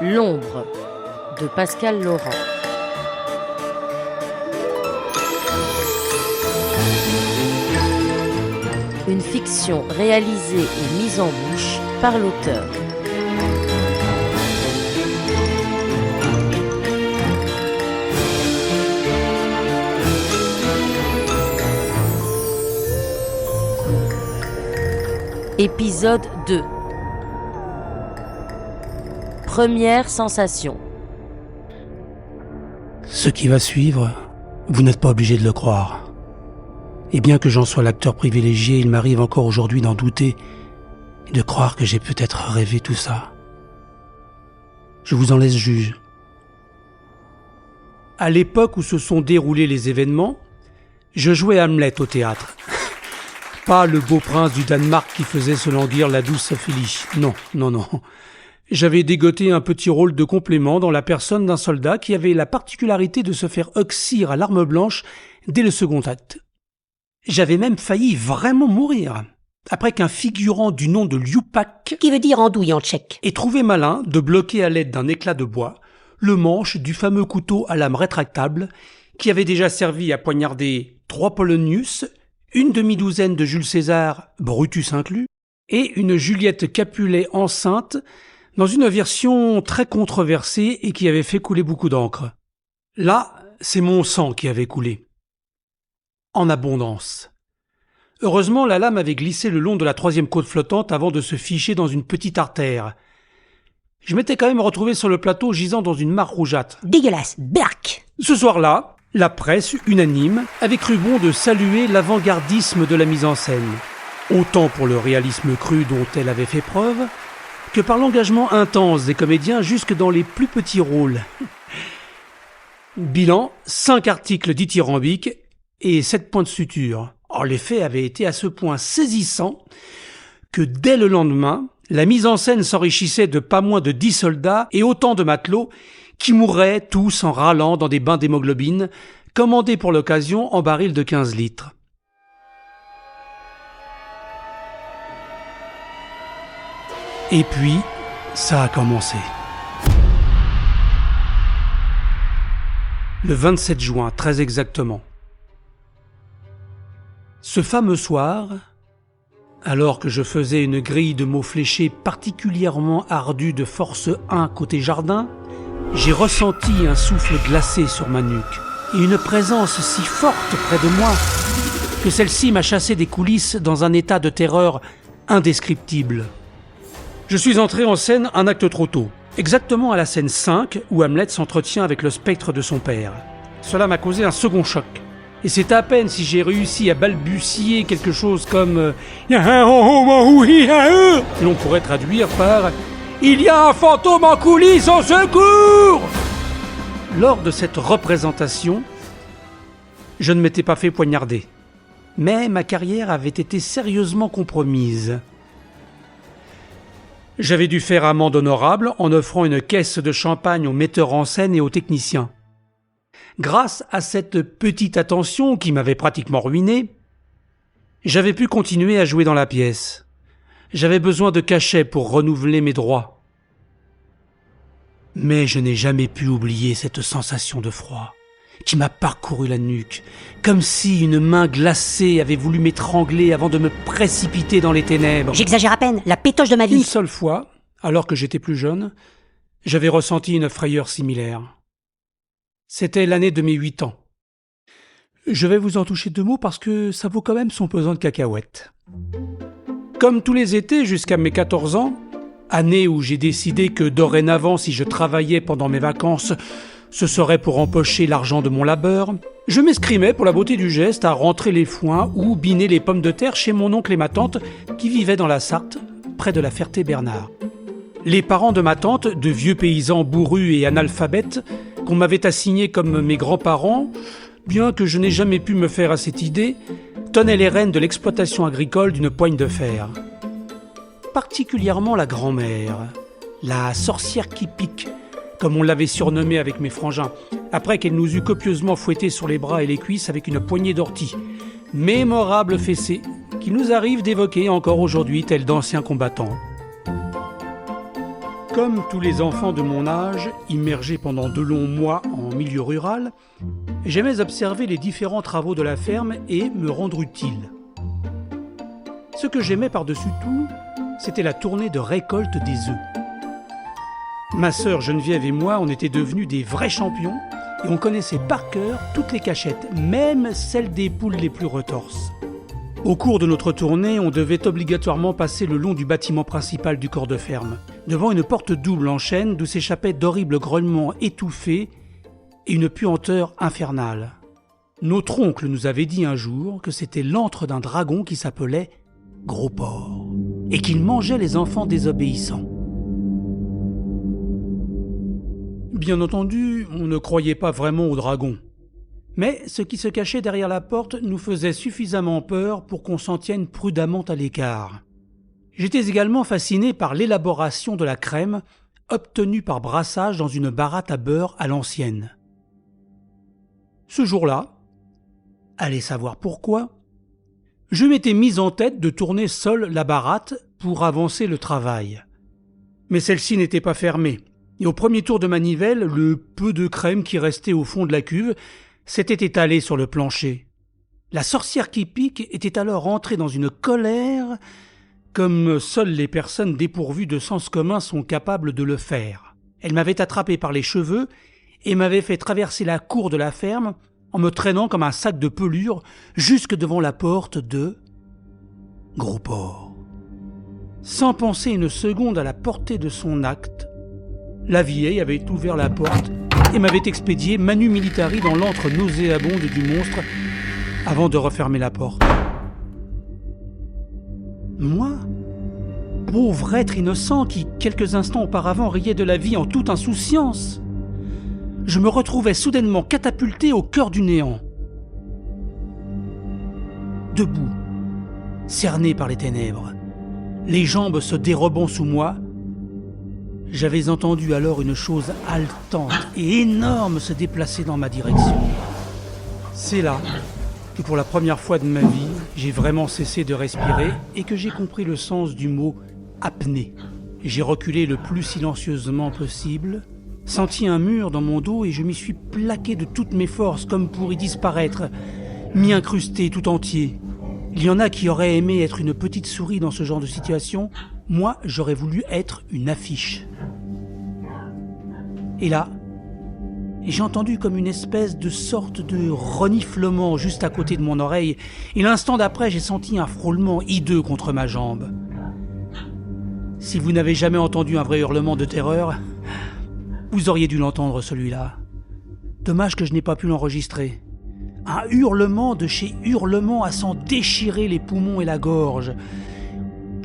L'ombre de Pascal Laurent. Une fiction réalisée et mise en bouche par l'auteur. Épisode 2. Première sensation. Ce qui va suivre, vous n'êtes pas obligé de le croire. Et bien que j'en sois l'acteur privilégié, il m'arrive encore aujourd'hui d'en douter et de croire que j'ai peut-être rêvé tout ça. Je vous en laisse juge. À l'époque où se sont déroulés les événements, je jouais Hamlet au théâtre. Pas le beau prince du Danemark qui faisait se languir la douce Ophélie. Non. J'avais dégoté un petit rôle de complément dans la personne d'un soldat qui avait la particularité de se faire oxyre à l'arme blanche dès le second acte. J'avais même failli vraiment mourir, après qu'un figurant du nom de Liupak, qui veut dire andouille en tchèque, ait trouvé malin de bloquer à l'aide d'un éclat de bois le manche du fameux couteau à lame rétractable qui avait déjà servi à poignarder 3 Polonius, une demi-douzaine de Jules César, Brutus inclus, et une Juliette Capulet enceinte, dans une version très controversée et qui avait fait couler beaucoup d'encre. Là, c'est mon sang qui avait coulé. En abondance. Heureusement, la lame avait glissé le long de la 3e côte flottante avant de se ficher dans une petite artère. Je m'étais quand même retrouvé sur le plateau gisant dans une mare rougeâtre. Dégueulasse, berk. Ce soir-là, la presse, unanime, avait cru bon de saluer l'avant-gardisme de la mise en scène. Autant pour le réalisme cru dont elle avait fait preuve, que par l'engagement intense des comédiens jusque dans les plus petits rôles. Bilan, 5 articles dithyrambiques et 7 points de suture. Or, les faits avaient été à ce point saisissants que dès le lendemain, la mise en scène s'enrichissait de pas moins de 10 soldats et autant de matelots qui mourraient tous en râlant dans des bains d'hémoglobine, commandés pour l'occasion en barils de 15 litres. Et puis, ça a commencé. Le 27 juin, très exactement. Ce fameux soir, alors que je faisais une grille de mots fléchés particulièrement ardue de force 1 côté jardin, j'ai ressenti un souffle glacé sur ma nuque et une présence si forte près de moi que celle-ci m'a chassé des coulisses dans un état de terreur indescriptible. Je suis entré en scène un acte trop tôt, exactement à la scène 5 où Hamlet s'entretient avec le spectre de son père. Cela m'a causé un second choc. Et c'est à peine si j'ai réussi à balbutier quelque chose comme « l'on pourrait traduire par « Il y a un fantôme en coulisses, au secours !» Lors de cette représentation, je ne m'étais pas fait poignarder. Mais ma carrière avait été sérieusement compromise. J'avais dû faire amende honorable en offrant une caisse de champagne aux metteurs en scène et aux techniciens. Grâce à cette petite attention qui m'avait pratiquement ruiné, j'avais pu continuer à jouer dans la pièce. J'avais besoin de cachet pour renouveler mes droits. Mais je n'ai jamais pu oublier cette sensation de froid qui m'a parcouru la nuque, comme si une main glacée avait voulu m'étrangler avant de me précipiter dans les ténèbres. J'exagère à peine, la pétoche de ma vie. Une seule fois, alors que j'étais plus jeune, j'avais ressenti une frayeur similaire. C'était l'année de mes 8 ans. Je vais vous en toucher 2 mots parce que ça vaut quand même son pesant de cacahuètes. Comme tous les étés jusqu'à mes 14 ans, année où j'ai décidé que dorénavant, si je travaillais pendant mes vacances, ce serait pour empocher l'argent de mon labeur, je m'escrimais pour la beauté du geste à rentrer les foins ou biner les pommes de terre chez mon oncle et ma tante qui vivaient dans la Sarthe, près de la Ferté-Bernard. Les parents de ma tante, de vieux paysans bourrus et analphabètes, qu'on m'avait assignés comme mes grands-parents, bien que je n'ai jamais pu me faire à cette idée, tenaient les rênes de l'exploitation agricole d'une poigne de fer. Particulièrement la grand-mère, la sorcière qui pique, comme on l'avait surnommée avec mes frangins, après qu'elle nous eut copieusement fouettés sur les bras et les cuisses avec une poignée d'ortie. Mémorable fessée qu'il nous arrive d'évoquer encore aujourd'hui tels d'anciens combattants. Comme tous les enfants de mon âge, immergés pendant de longs mois en milieu rural, j'aimais observer les différents travaux de la ferme et me rendre utile. Ce que j'aimais par-dessus tout, c'était la tournée de récolte des œufs. Ma sœur Geneviève et moi, on était devenus des vrais champions et on connaissait par cœur toutes les cachettes, même celles des poules les plus retorses. Au cours de notre tournée, on devait obligatoirement passer le long du bâtiment principal du corps de ferme, devant une porte double en chêne d'où s'échappaient d'horribles grognements étouffés et une puanteur infernale. Notre oncle nous avait dit un jour que c'était l'antre d'un dragon qui s'appelait Gros Porc et qu'il mangeait les enfants désobéissants. Bien entendu, on ne croyait pas vraiment au dragon. Mais ce qui se cachait derrière la porte nous faisait suffisamment peur pour qu'on s'en tienne prudemment à l'écart. J'étais également fasciné par l'élaboration de la crème obtenue par brassage dans une baratte à beurre à l'ancienne. Ce jour-là, allez savoir pourquoi, je m'étais mis en tête de tourner seul la baratte pour avancer le travail. Mais celle-ci n'était pas fermée, et au premier tour de manivelle, le peu de crème qui restait au fond de la cuve s'était étalé sur le plancher. La sorcière qui pique était alors entrée dans une colère comme seules les personnes dépourvues de sens commun sont capables de le faire. Elle m'avait attrapé par les cheveux et m'avait fait traverser la cour de la ferme en me traînant comme un sac de pelure jusque devant la porte de Gros Porc. Sans penser une seconde à la portée de son acte, la vieille avait ouvert la porte et m'avait expédié manu militari dans l'antre nauséabonde du monstre avant de refermer la porte. Moi, pauvre être innocent qui, quelques instants auparavant, riait de la vie en toute insouciance, je me retrouvais soudainement catapulté au cœur du néant. Debout, cerné par les ténèbres, les jambes se dérobant sous moi, j'avais entendu alors une chose haletante et énorme se déplacer dans ma direction. C'est là que pour la première fois de ma vie, j'ai vraiment cessé de respirer et que j'ai compris le sens du mot apnée. J'ai reculé le plus silencieusement possible, senti un mur dans mon dos et je m'y suis plaqué de toutes mes forces comme pour y disparaître, m'y incruster tout entier. Il y en a qui auraient aimé être une petite souris dans ce genre de situation. Moi, j'aurais voulu être une affiche. Et là, j'ai entendu comme une espèce de sorte de reniflement juste à côté de mon oreille, et l'instant d'après, j'ai senti un frôlement hideux contre ma jambe. Si vous n'avez jamais entendu un vrai hurlement de terreur, vous auriez dû l'entendre celui-là. Dommage que je n'ai pas pu l'enregistrer. Un hurlement de chez hurlement à s'en déchirer les poumons et la gorge.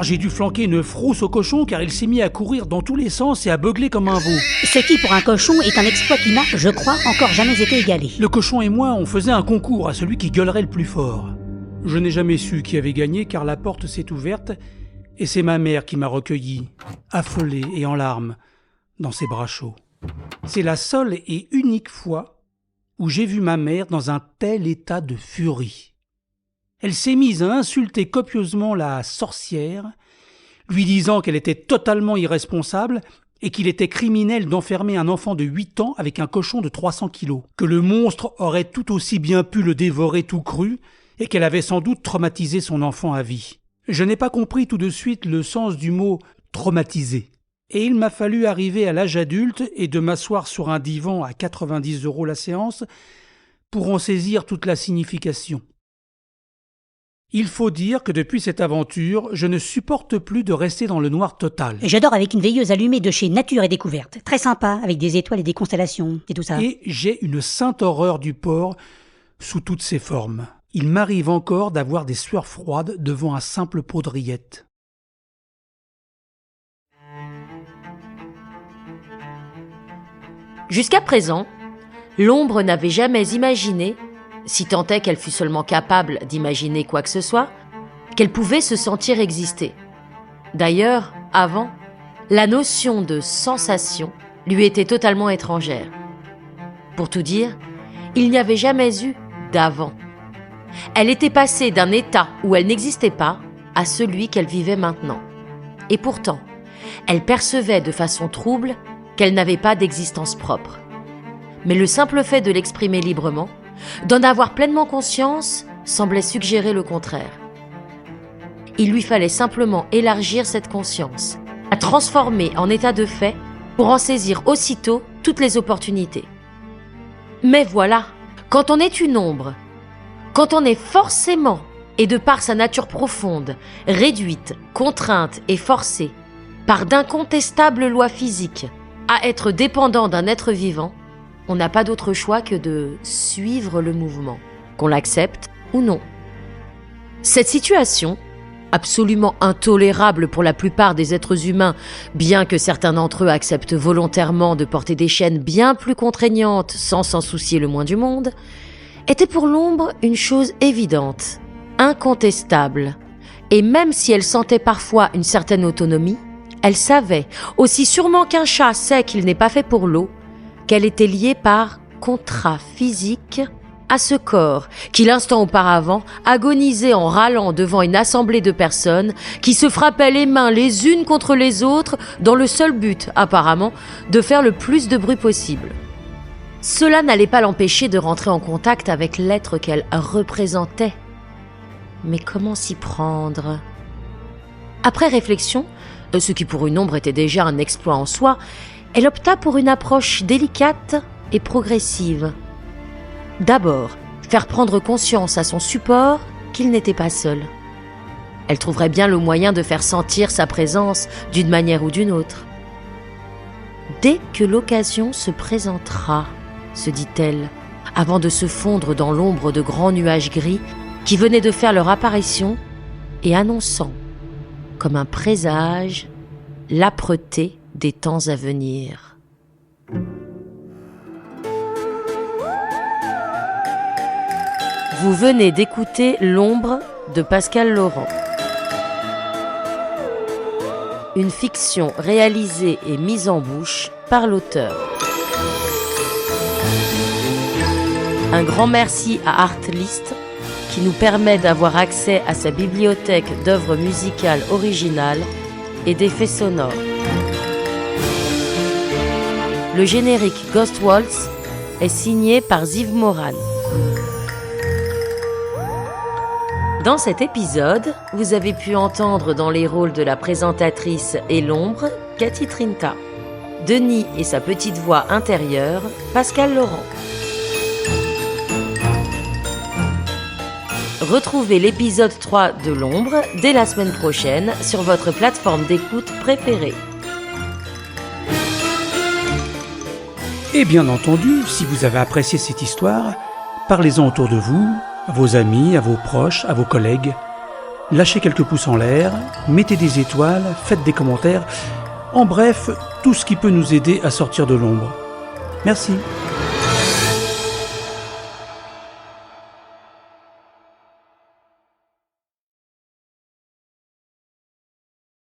J'ai dû flanquer une frousse au cochon car il s'est mis à courir dans tous les sens et à beugler comme un veau. Ce qui, pour un cochon, est un exploit qui n'a, je crois, encore jamais été égalé. Le cochon et moi, on faisait un concours à celui qui gueulerait le plus fort. Je n'ai jamais su qui avait gagné car la porte s'est ouverte et c'est ma mère qui m'a recueilli, affolée et en larmes, dans ses bras chauds. C'est la seule et unique fois où j'ai vu ma mère dans un tel état de furie. Elle s'est mise à insulter copieusement la sorcière, lui disant qu'elle était totalement irresponsable et qu'il était criminel d'enfermer un enfant de 8 ans avec un cochon de 300 kilos, que le monstre aurait tout aussi bien pu le dévorer tout cru et qu'elle avait sans doute traumatisé son enfant à vie. Je n'ai pas compris tout de suite le sens du mot « traumatisé ». Et il m'a fallu arriver à l'âge adulte et de m'asseoir sur un divan à 90 € la séance pour en saisir toute la signification. Il faut dire que depuis cette aventure, je ne supporte plus de rester dans le noir total. Et j'adore avec une veilleuse allumée de chez Nature et Découverte. Très sympa, avec des étoiles et des constellations, et tout ça. Et j'ai une sainte horreur du porc sous toutes ses formes. Il m'arrive encore d'avoir des sueurs froides devant un simple pot de rillettes. Jusqu'à présent, l'ombre n'avait jamais imaginé, si tant est qu'elle fût seulement capable d'imaginer quoi que ce soit, qu'elle pouvait se sentir exister. D'ailleurs, avant, la notion de sensation lui était totalement étrangère. Pour tout dire, il n'y avait jamais eu d'avant. Elle était passée d'un état où elle n'existait pas à celui qu'elle vivait maintenant. Et pourtant, elle percevait de façon trouble qu'elle n'avait pas d'existence propre. Mais le simple fait de l'exprimer librement, d'en avoir pleinement conscience, semblait suggérer le contraire. Il lui fallait simplement élargir cette conscience, la transformer en état de fait pour en saisir aussitôt toutes les opportunités. Mais voilà, quand on est une ombre, quand on est forcément, et de par sa nature profonde, réduite, contrainte et forcée, par d'incontestables lois physiques, à être dépendant d'un être vivant, on n'a pas d'autre choix que de suivre le mouvement, qu'on l'accepte ou non. Cette situation, absolument intolérable pour la plupart des êtres humains, bien que certains d'entre eux acceptent volontairement de porter des chaînes bien plus contraignantes sans s'en soucier le moins du monde, était pour l'ombre une chose évidente, incontestable. Et même si elle sentait parfois une certaine autonomie, elle savait, aussi sûrement qu'un chat sait qu'il n'est pas fait pour l'eau, qu'elle était liée par contrat physique à ce corps qui, l'instant auparavant, agonisait en râlant devant une assemblée de personnes qui se frappaient les mains les unes contre les autres dans le seul but, apparemment, de faire le plus de bruit possible. Cela n'allait pas l'empêcher de rentrer en contact avec l'être qu'elle représentait. Mais comment s'y prendre ? Après réflexion, ce qui pour une ombre était déjà un exploit en soi, elle opta pour une approche délicate et progressive. D'abord, faire prendre conscience à son support qu'il n'était pas seul. Elle trouverait bien le moyen de faire sentir sa présence d'une manière ou d'une autre. Dès que l'occasion se présentera, se dit-elle, avant de se fondre dans l'ombre de grands nuages gris qui venaient de faire leur apparition et annonçant, comme un présage, l'âpreté des temps à venir. Vous venez d'écouter L'ombre de Pascal Laurent. Une fiction réalisée et mise en bouche par l'auteur. Un grand merci à Artlist qui nous permet d'avoir accès à sa bibliothèque d'œuvres musicales originales et d'effets sonores. Le générique Ghost Waltz est signé par Ziv Moran. Dans cet épisode, vous avez pu entendre dans les rôles de la présentatrice et l'ombre, Cathy Trinta. Denis et sa petite voix intérieure, Pascal Laurent. Retrouvez l'épisode 3 de l'ombre dès la semaine prochaine sur votre plateforme d'écoute préférée. Et bien entendu, si vous avez apprécié cette histoire, parlez-en autour de vous, à vos amis, à vos proches, à vos collègues. Lâchez quelques pouces en l'air, mettez des étoiles, faites des commentaires. En bref, tout ce qui peut nous aider à sortir de l'ombre. Merci.